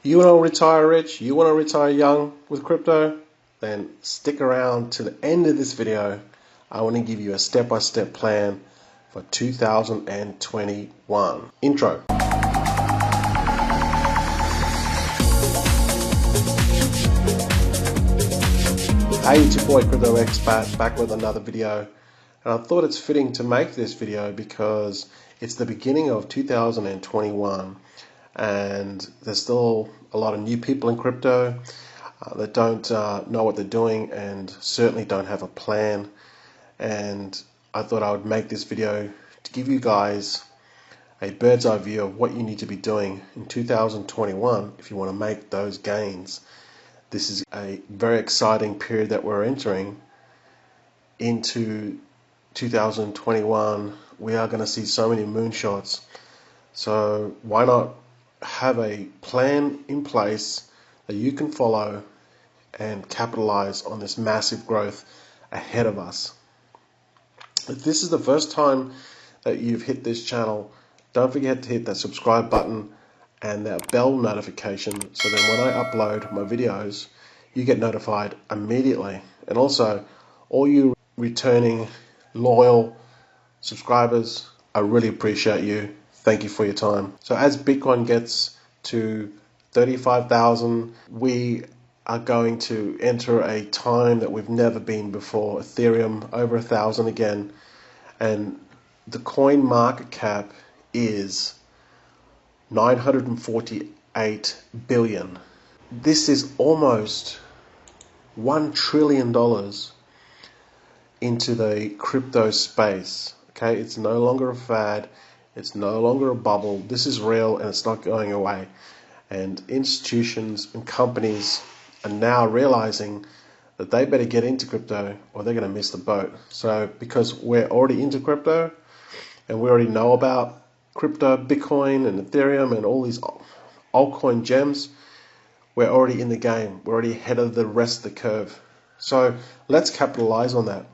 You want to retire rich? You want to retire young with crypto? Then stick around to the end of this video. I want to give you a step-by-step plan for 2021. Intro. Hey, it's your boy Crypto Expat back with another video. And I thought it's fitting to make this video because it's the beginning of 2021 and there's still a lot of new people in crypto that don't know what they're doing and certainly don't have a plan. And I thought I would make this video to give you guys a bird's eye view of what you need to be doing in 2021 if you want to make those gains. This is a very exciting period that we're entering into 2021. We are going to see so many moonshots. So why not have a plan in place that you can follow and capitalize on this massive growth ahead of us. If this is the first time that you've hit this channel, don't forget to hit that subscribe button and that bell notification so then when I upload my videos you get notified immediately. And also all you returning loyal subscribers, I really appreciate you. Thank you for your time. So as Bitcoin gets to 35,000, we are going to enter a time that we've never been before. Ethereum over 1,000 again, and the coin market cap is 948 billion. This is almost $1 trillion into the crypto space. Okay, it's no longer a fad, it's no longer a bubble. This is real and it's not going away. And institutions and companies are now realizing that they better get into crypto or they're going to miss the boat. So because we're already into crypto and we already know about crypto, Bitcoin and Ethereum and all these altcoin gems, we're already in the game. We're already ahead of the rest of the curve. So let's capitalize on that.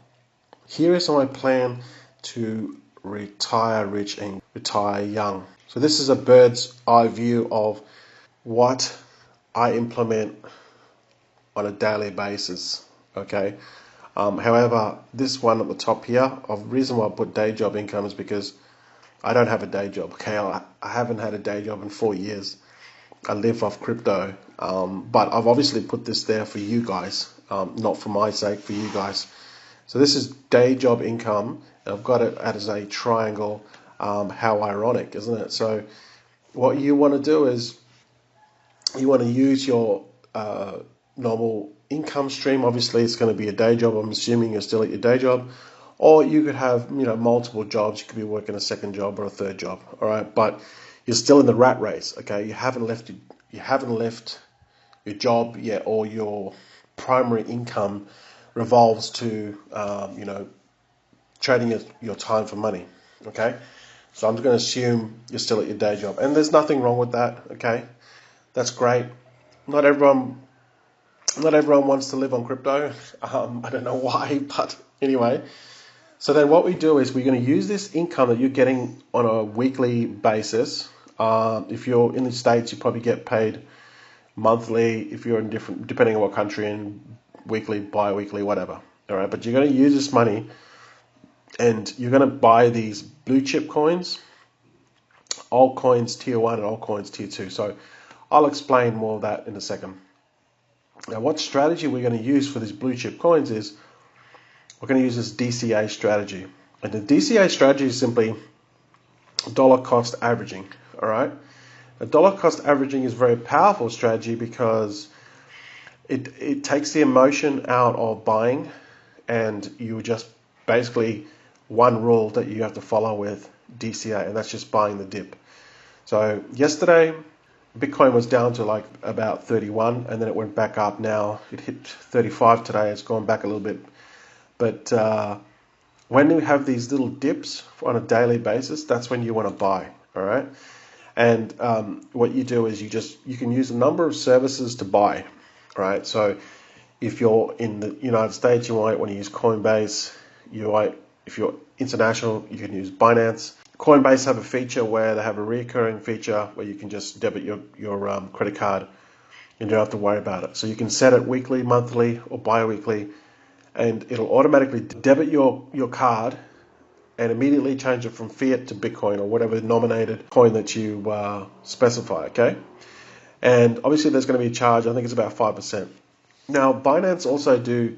Here is my plan to retire rich and retire young. So this is a bird's eye view of what I implement on a daily basis. Okay. However, this one at the top here, the reason why I put day job income is because I don't have a day job. Okay, I haven't had a day job in 4 years. I live off crypto, but I've obviously put this there for you guys, not for my sake, for you guys. So this is day job income, and I've got it as a triangle. How ironic, isn't it? So what you want to do is you want to use your normal income stream. Obviously, it's going to be a day job. I'm assuming you're still at your day job, or you could have multiple jobs. You could be working a second job or a third job. All right, but you're still in the rat race. Okay, you haven't left your job yet, or your primary income revolves to trading your time for money. Okay, so I'm just going to assume you're still at your day job, and there's nothing wrong with that. Okay, that's great. Not everyone wants to live on crypto. I don't know why, but anyway. So then what we do is we're going to use this income that you're getting on a weekly basis. If you're in the States, you probably get paid monthly. If you're in depending on what country, in weekly, bi-weekly, whatever. All right, but you're going to use this money and you're going to buy these blue chip coins, altcoins tier 1 and altcoins tier 2. So I'll explain more of that in a second. Now, what strategy we're going to use for these blue chip coins is we're going to use this DCA strategy. And the DCA strategy is simply dollar cost averaging. All right. Now, dollar cost averaging is a very powerful strategy because it takes the emotion out of buying, and you just basically one rule that you have to follow with DCA, and that's just buying the dip. So yesterday, Bitcoin was down to like about 31, and then it went back up. Now it hit 35 today. It's gone back a little bit. But when you have these little dips on a daily basis, that's when you want to buy. All right. And what you do is you can use a number of services to buy. Right. So if you're in the United States, you might want to use Coinbase. If you're international, you can use Binance. Coinbase have a feature where they have a recurring feature where you can just debit your credit card and you don't have to worry about it. So you can set it weekly, monthly, or bi-weekly, and it'll automatically debit your card and immediately change it from fiat to Bitcoin or whatever nominated coin that you specify, okay? And obviously there's going to be a charge. I think it's about 5%. Now, Binance also do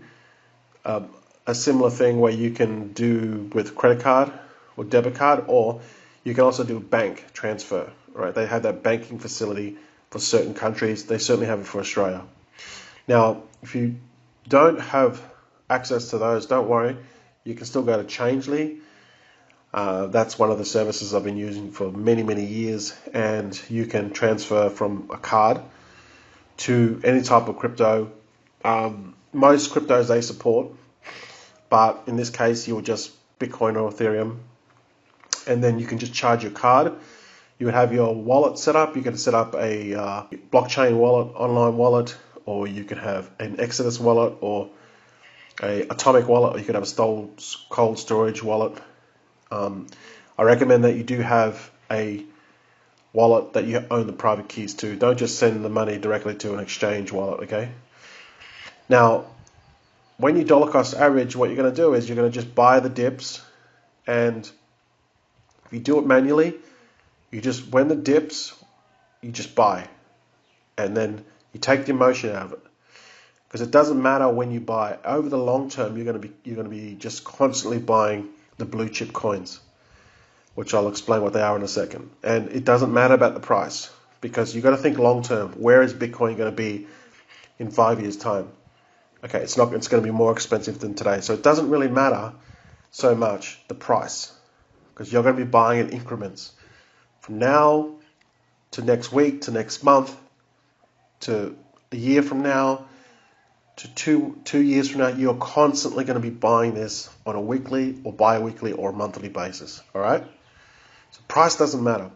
a similar thing where you can do with credit card or debit card, or you can also do bank transfer, right? They have that banking facility for certain countries. They certainly have it for Australia. Now, if you don't have access to those, don't worry. You can still go to Changely. That's one of the services I've been using for many, many years, and you can transfer from a card to any type of crypto. Most cryptos they support, but in this case, you'll just Bitcoin or Ethereum, and then you can just charge your card. You would have your wallet set up. You can set up a blockchain wallet, online wallet, or you could have an Exodus wallet or a Atomic wallet, or you could have a cold storage wallet. I recommend that you do have a wallet that you own the private keys to. Don't just send the money directly to an exchange wallet, okay? Now, when you dollar cost average, what you're going to do is you're going to just buy the dips, and if you do it manually, when the dips, you just buy, and then you take the emotion out of it, because it doesn't matter when you buy. Over the long term, you're going to be just constantly buying the blue chip coins, which I'll explain what they are in a second. And it doesn't matter about the price, because you've got to think long term. Where is Bitcoin going to be in 5 years' time? Okay, it's going to be more expensive than today. So it doesn't really matter so much the price, because you're going to be buying in increments. From now to next week, to next month, to a year from now, to two years from now, you're constantly going to be buying this on a weekly or bi-weekly or monthly basis, all right? So price doesn't matter.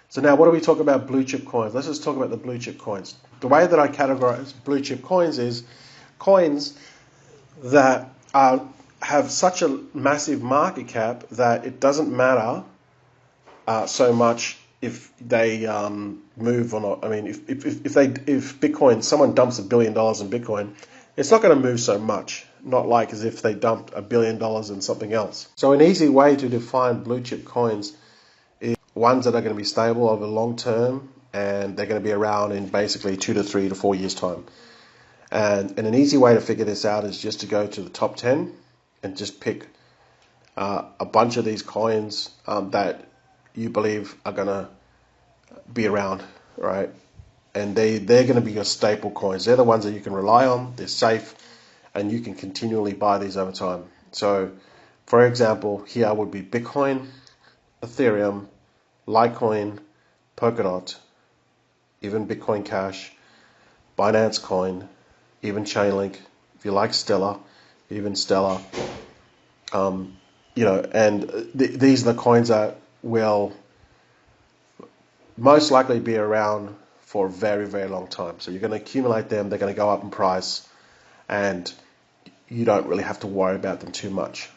So now what do we talk about blue chip coins? Let's just talk about the blue chip coins. The way that I categorize blue chip coins is coins that have such a massive market cap that it doesn't matter so much if they move or not. I mean, if Bitcoin, someone dumps $1 billion in Bitcoin, it's not going to move so much. Not like as if they dumped $1 billion in something else. So an easy way to define blue chip coins is ones that are going to be stable over the long term, and they're going to be around in basically 2 to 3 to 4 years time. And an easy way to figure this out is just to go to the top 10 and just pick a bunch of these coins that you believe are going to be around, right? And they're going to be your staple coins. They're the ones that you can rely on. They're safe, and you can continually buy these over time. So, for example, here would be Bitcoin, Ethereum, Litecoin, Polkadot, even Bitcoin Cash, Binance Coin, even Chainlink. If you like Stellar, even Stellar. And these are the coins that will most likely be around for a very, very long time. So you're going to accumulate them. They're going to go up in price, and you don't really have to worry about them too much.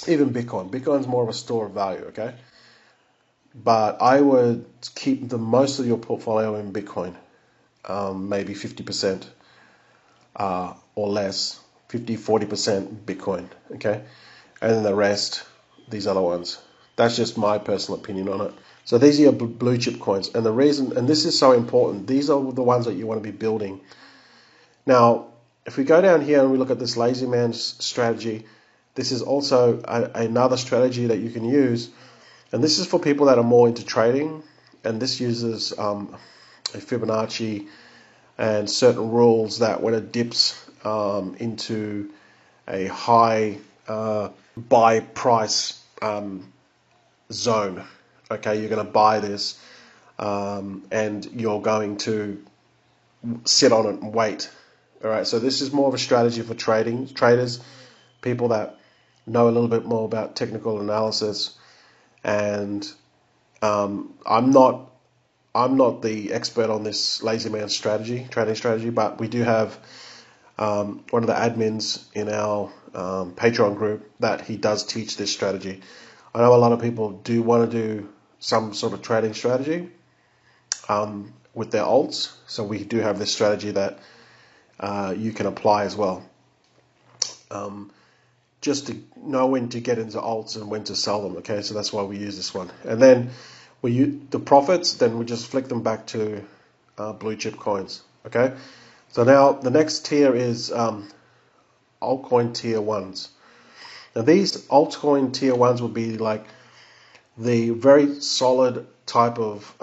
Even Bitcoin. Bitcoin's more of a store of value, okay? But I would keep most of your portfolio in Bitcoin, maybe 50% or less, 40% Bitcoin, okay? And then the rest, these other ones. That's just my personal opinion on it. So these are your blue chip coins. And the reason, and this is so important, these are the ones that you want to be building. Now, if we go down here and we look at this lazy man strategy, this is also another strategy that you can use. And this is for people that are more into trading. And this uses a Fibonacci and certain rules that when it dips into a high buy price zone, okay, you're going to buy this and you're going to sit on it and wait. All right, so this is more of a strategy for traders, people that know a little bit more about technical analysis. And I'm not the expert on this lazy man trading strategy, but we do have one of the admins in our Patreon group that he does teach this strategy. I know a lot of people do want to do some sort of trading strategy with their alts. So we do have this strategy that you can apply as well. Just to know when to get into alts and when to sell them. Okay, so that's why we use this one. And then we use the profits, then we just flick them back to blue chip coins. Okay, so now the next tier is altcoin tier ones. Now these altcoin tier ones will be like the very solid type of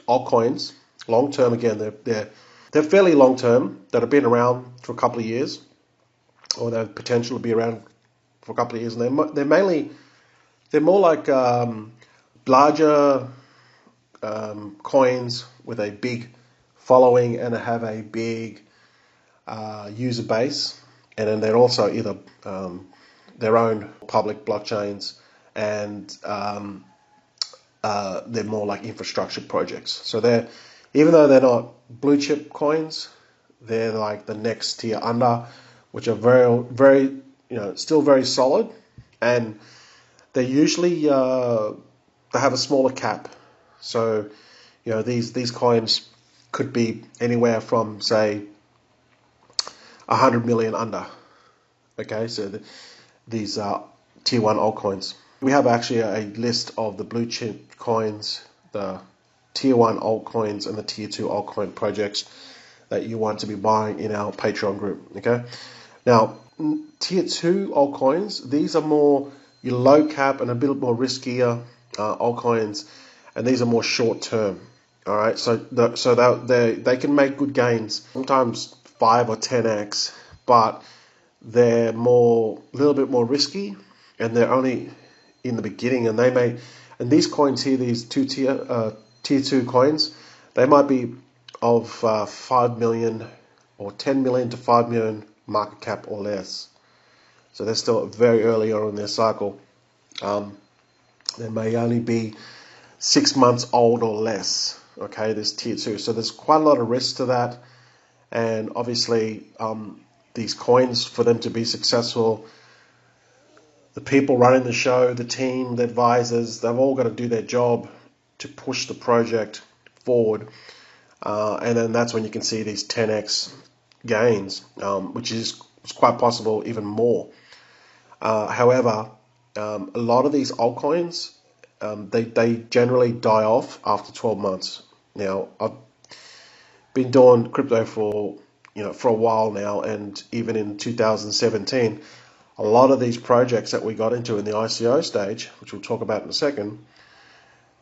altcoins, long term. Again, they're fairly long term, that have been around for a couple of years, or they have potential to be around for a couple of years. And they're more like larger coins with a big following and have a big user base, and then they're also either their own public blockchains, and they're more like infrastructure projects. So even though they're not blue chip coins, they're like the next tier under, which are very, very, still very solid, and they usually they have a smaller cap. So these coins could be anywhere from, say, 100 million under. Okay, so these are tier 1 altcoins. We have actually a list of the blue chip coins, the tier 1 altcoins, and the tier 2 altcoin projects that you want to be buying in our Patreon group. Okay, now tier 2 altcoins, these are more your low cap and a bit more riskier altcoins, and these are more short term. All right, so they can make good gains, sometimes 5 or 10x, but they're a little bit more risky, and they're only in the beginning. And these coins here, these tier 2 coins, they might be of 5 million or 10 million to 5 million market cap or less. So they're still very early on in their cycle. They may only be 6 months old or less. Okay, this tier 2. So there's quite a lot of risk to that. And obviously, these coins, for them to be successful, the people running the show, the team, the advisors, they've all got to do their job to push the project forward. And then that's when you can see these 10x gains, which is quite possible even more. However, a lot of these altcoins, they generally die off after 12 months. Now, I've been doing crypto for a while now, and even in 2017, a lot of these projects that we got into in the ICO stage, which we'll talk about in a second,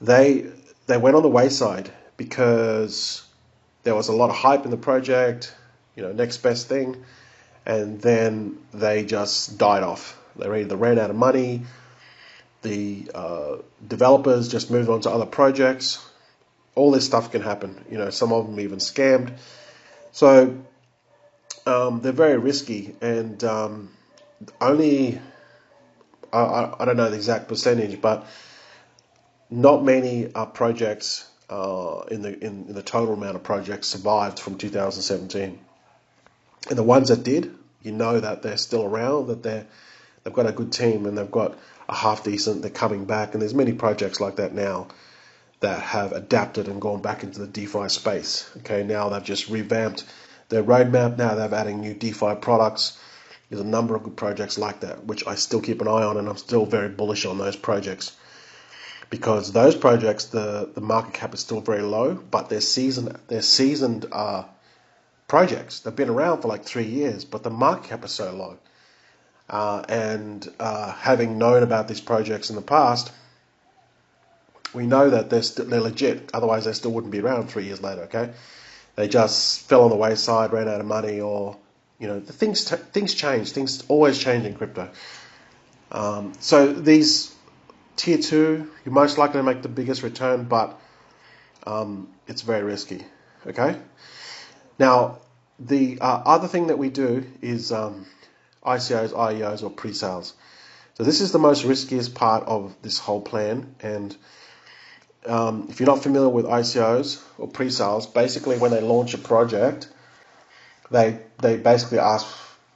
they went on the wayside because there was a lot of hype in the project, next best thing, and then they just died off. They either ran out of money, the developers just moved on to other projects. All this stuff can happen. Some of them even scammed. So they're very risky, and only I don't know the exact percentage, but not many projects in the total amount of projects survived from 2017. And the ones that did, that they're still around, that they've got a good team, and they've got a half decent. They're coming back, and there's many projects like that now that have adapted and gone back into the DeFi space. Okay, now they've just revamped their roadmap. Now they're adding new DeFi products. There's a number of good projects like that, which I still keep an eye on, and I'm still very bullish on those projects, because those projects, the market cap is still very low, but they're seasoned projects. They've been around for like 3 years, but the market cap is so low. And having known about these projects in the past, we know that they're legit. Otherwise, they still wouldn't be around 3 years later. Okay, they just fell on the wayside, ran out of money, or the things change. Things always change in crypto. So these tier 2, you're most likely to make the biggest return, but it's very risky. Okay. Now the other thing that we do is ICOs, IEOs, or presales. So this is the most riskiest part of this whole plan. And if you're not familiar with ICOs or presales, basically when they launch a project, they basically ask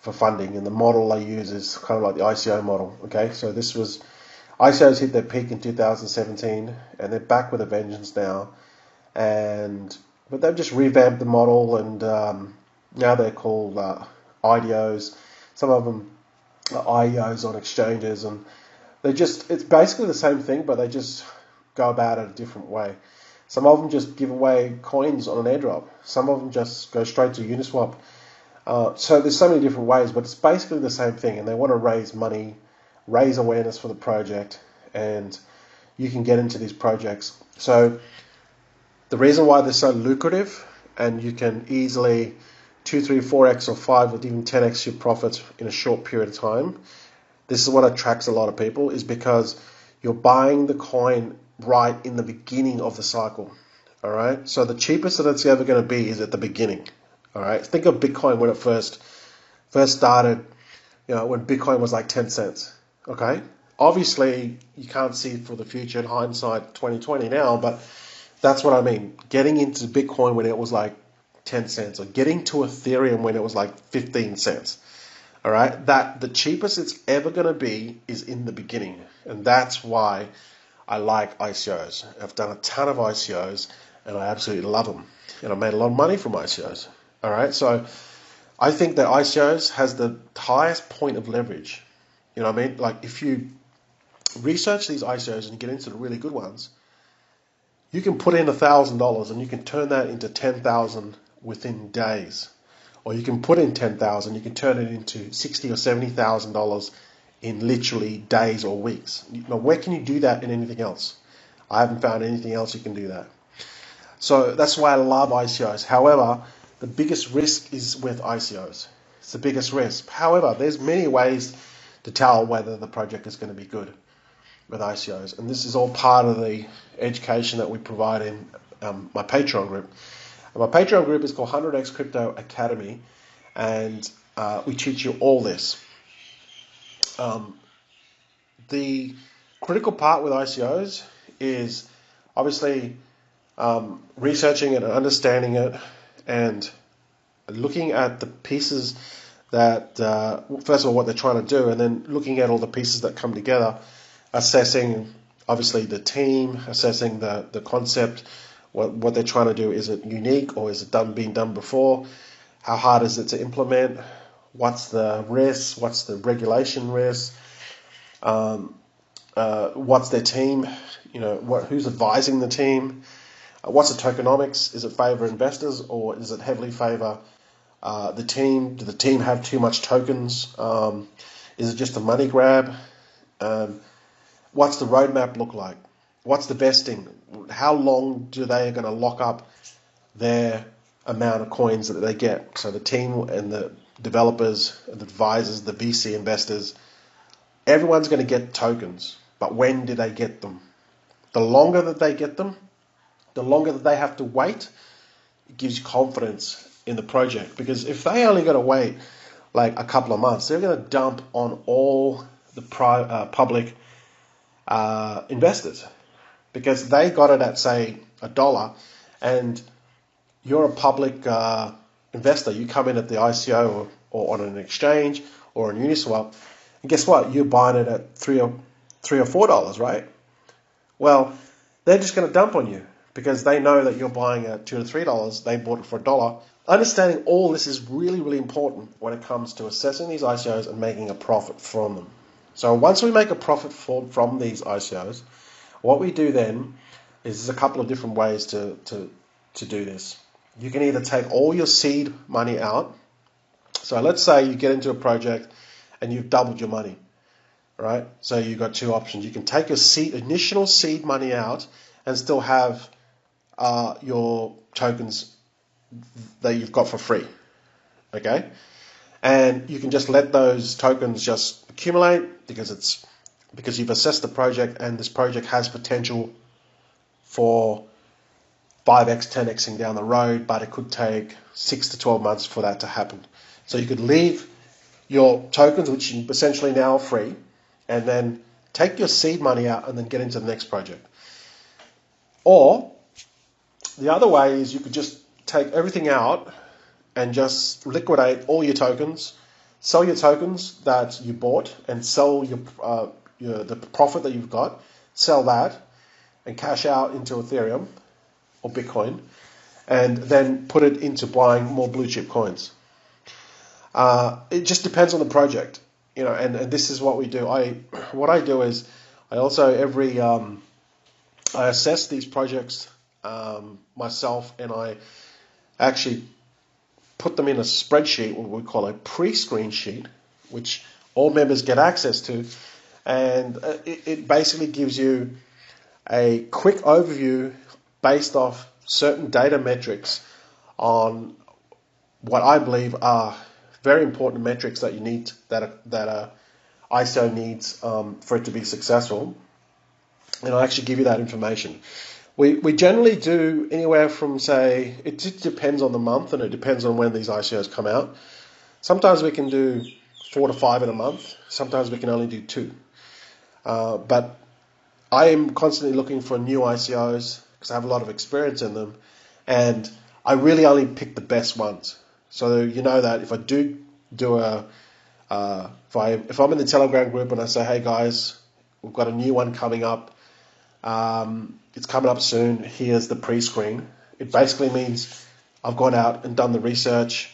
for funding, and the model they use is kind of like the ICO model. Okay, so this was ICOs hit their peak in 2017, and they're back with a vengeance now. But they've just revamped the model, and now they're called IDOs. Some of them are IEOs on exchanges, and it's basically the same thing, but they just go about it a different way. Some of them just give away coins on an airdrop. Some of them just go straight to Uniswap. So there's so many different ways, but it's basically the same thing, and they want to raise money, raise awareness for the project, and you can get into these projects. So the reason why they're so lucrative, and you can easily 2, 3, 4x or 5 or even 10x your profits in a short period of time, this is what attracts a lot of people, is because you're buying the coin right in the beginning of the cycle. All right, so the cheapest that it's ever going to be is at the beginning. All right, think of Bitcoin when it first started. When Bitcoin was like 10 cents. Okay, obviously you can't see for the future in hindsight 2020 now, but that's what I mean. Getting into Bitcoin when it was like 10 cents, or getting to Ethereum when it was like 15 cents. All right, that the cheapest it's ever going to be is in the beginning, and that's why I like ICOs. I've done a ton of ICOs, and I absolutely love them, and I made a lot of money from ICOs. All right, so I think that ICOs has the highest point of leverage. You know what I mean? Like, if you research these ICOs and get into the really good ones, you can put in $1,000 and you can turn that into 10,000 within days, or you can put in 10,000, you can turn it into $60,000 or $70,000 in literally days or weeks. Now, where can you do that in anything else? I haven't found anything else you can do that. So that's why I love ICOs. However, the biggest risk is with ICOs. It's the biggest risk. However, there's many ways to tell whether the project is going to be good with ICOs, and this is all part of the education that we provide in my Patreon group. And my Patreon group is called 100x Crypto Academy, and we teach you all this. The critical part with ICOs is obviously researching it and understanding it, and looking at the pieces that, first of all, what they're trying to do, and then looking at all the pieces that come together, assessing obviously the team, assessing the concept, what they're trying to do. Is it unique, or is it been done before? How hard is it to implement? What's the risk? What's the regulation risk? What's their team? Who's advising the team? What's the tokenomics? Is it favor investors, or is it heavily favor the team? Do the team have too much tokens? Is it just a money grab? What's the roadmap look like? What's the vesting? How long do they going to lock up their amount of coins that they get? So the team and the developers, the advisors, the VC investors, everyone's going to get tokens. But when do they get them? The longer that they get them, the longer that they have to wait, it gives you confidence in the project. Because if they only got to wait like a couple of months, they're going to dump on all the public investors, because they got it at, say, $1, and you're a public investor. You come in at the ICO or on an exchange or on Uniswap, and guess what? You're buying it at $3 or $4, right? Well, they're just going to dump on you because they know that you're buying at $2 or $3. They bought it for $1. Understanding all this is really, really important when it comes to assessing these ICOs and making a profit from them. So once we make a profit from these ICOs, what we do then is there's a couple of different ways to do this. You can either take all your seed money out. So let's say you get into a project and you've doubled your money, right? So you've got two options. You can take your initial seed money out and still have your tokens that you've got for free, okay? And you can just let those tokens just accumulate because you've assessed the project, and this project has potential for 5x, 10xing down the road, but it could take 6 to 12 months for that to happen. So you could leave your tokens, which essentially now are free, and then take your seed money out and then get into the next project. Or the other way is you could just take everything out and just liquidate all your tokens, sell your tokens that you bought, and sell the profit that you've got, sell that, and cash out into Ethereum or Bitcoin, and then put it into buying more blue chip coins. It just depends on the project, and this is what we do. What I do is I also I assess these projects myself, and I actually put them in a spreadsheet, what we call a pre-screen sheet, which all members get access to, and it basically gives you a quick overview based off certain data metrics on what I believe are very important metrics that you need, that a ICO needs for it to be successful. And I actually give you that information. We generally do anywhere from, say, it just depends on the month and it depends on when these ICOs come out. Sometimes we can do 4 to 5 in a month. Sometimes we can only do 2. But I am constantly looking for new ICOs because I have a lot of experience in them, and I really only pick the best ones. So you know that if I do if I'm in the Telegram group and I say, hey guys, we've got a new one coming up, it's coming up soon, here's the pre-screen. It basically means I've gone out and done the research,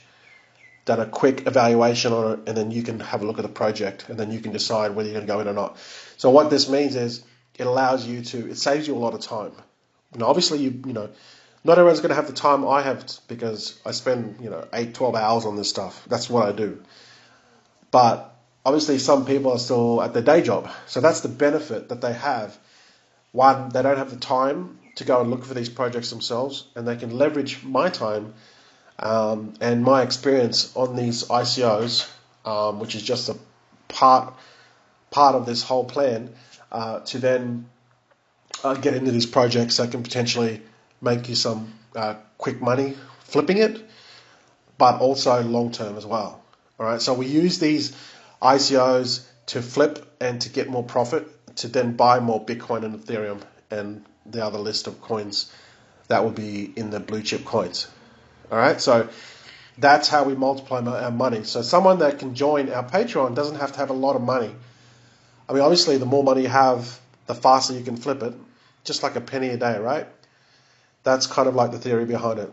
done a quick evaluation on it, and then you can have a look at the project, and then you can decide whether you're going to go in or not. So what this means is it saves you a lot of time. Obviously, not everyone's going to have the time I have, because I spend 8-12 hours on this stuff. That's what I do. But obviously some people are still at their day job. So that's the benefit that they have. One, they don't have the time to go and look for these projects themselves, and they can leverage my time and my experience on these ICOs, which is just a part of this whole plan, to then get into these projects that can potentially make you some quick money flipping it, but also long term as well. All right, so we use these ICOs to flip and to get more profit, to then buy more Bitcoin and Ethereum and the other list of coins that will be in the blue chip coins. All right, so that's how we multiply our money. So someone that can join our Patreon doesn't have to have a lot of money. I mean, obviously, the more money you have, the faster you can flip it, just like a penny a day, right? That's kind of like the theory behind it.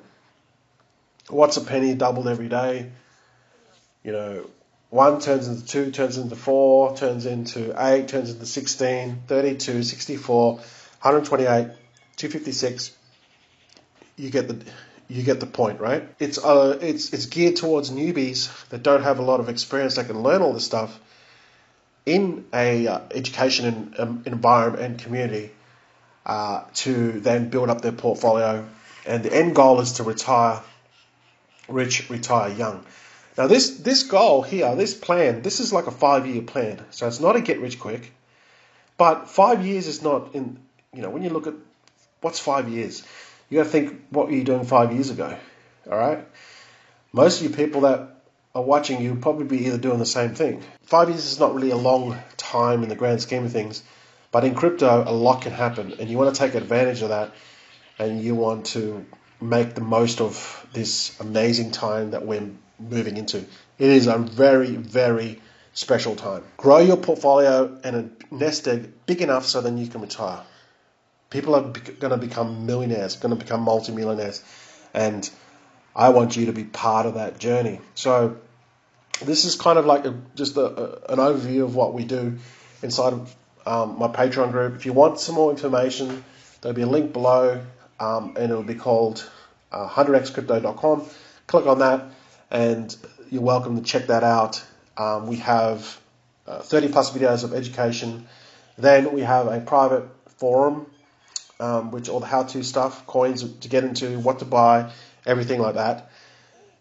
What's a penny doubled every day? 1 turns into 2, turns into 4, turns into 8, turns into 16, 32, 64, 128, 256. You get the point, right? It's geared towards newbies that don't have a lot of experience, that can learn all this stuff in a education environment and community, to then build up their portfolio. And the end goal is to retire rich, retire young. Now this goal here, this plan, this is like a 5-year plan. So it's not a get rich quick, but 5 years is not when you look at what's 5 years, you got to think, what were you doing 5 years ago? All right. Most of you people that are watching, you probably be either doing the same thing. 5 years is not really a long time in the grand scheme of things, but in crypto, a lot can happen, and you want to take advantage of that, and you want to make the most of this amazing time that we're moving into. It is a very, very special time. Grow your portfolio and a nest egg big enough so then you can retire. People are going to become millionaires, going to become multimillionaires, and I want you to be part of that journey. So this is kind of like just an overview of what we do inside of my Patreon group. If you want some more information, there'll be a link below, and it'll be called 100xcrypto.com. Click on that, and you're welcome to check that out. We have 30 plus videos of education. Then we have a private forum, which all the how-to stuff, coins to get into, what to buy, everything like that.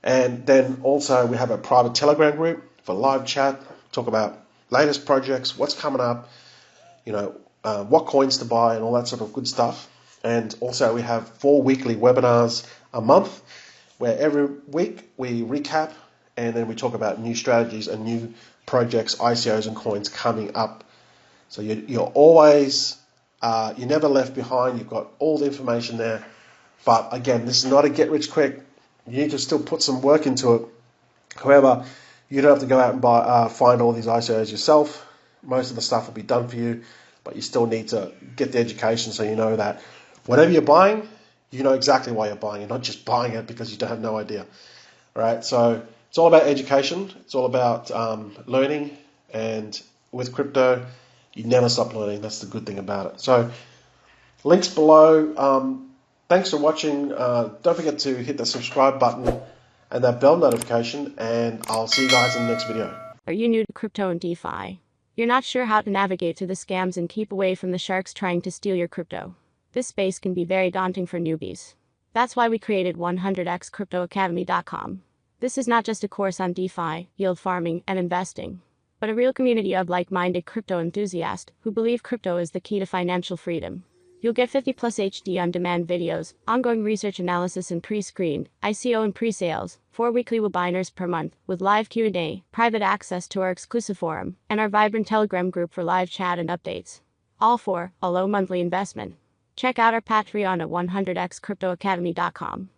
And then also we have a private Telegram group for live chat, talk about latest projects, what's coming up, what coins to buy and all that sort of good stuff. And also we have 4 weekly webinars a month, where every week we recap and then we talk about new strategies and new projects, ICOs and coins coming up. So you're always, you're never left behind. You've got all the information there. But again, this is not a get rich quick. You need to still put some work into it. However, you don't have to go out and find all these ICOs yourself. Most of the stuff will be done for you, but you still need to get the education so you know that whatever you're buying, you know exactly why you're buying. You're not just buying it because you don't have no idea. All right, so it's all about education. It's all about learning, and with crypto, you never stop learning. That's the good thing about it. So links below. Thanks for watching. Don't forget to hit the subscribe button and that bell notification, and I'll see you guys in the next video. Are you new to crypto and DeFi? You're not sure how to navigate through the scams and keep away from the sharks trying to steal your crypto? This space can be very daunting for newbies. That's why we created 100xcryptoacademy.com. This is not just a course on DeFi, yield farming, and investing, but a real community of like-minded crypto enthusiasts who believe crypto is the key to financial freedom. You'll get 50+ HD on-demand videos, ongoing research analysis and pre-screened, ICO and pre-sales, 4 weekly webinars per month, with live Q&A, private access to our exclusive forum, and our vibrant Telegram group for live chat and updates. All for a low monthly investment. Check out our Patreon at 100xcryptoacademy.com.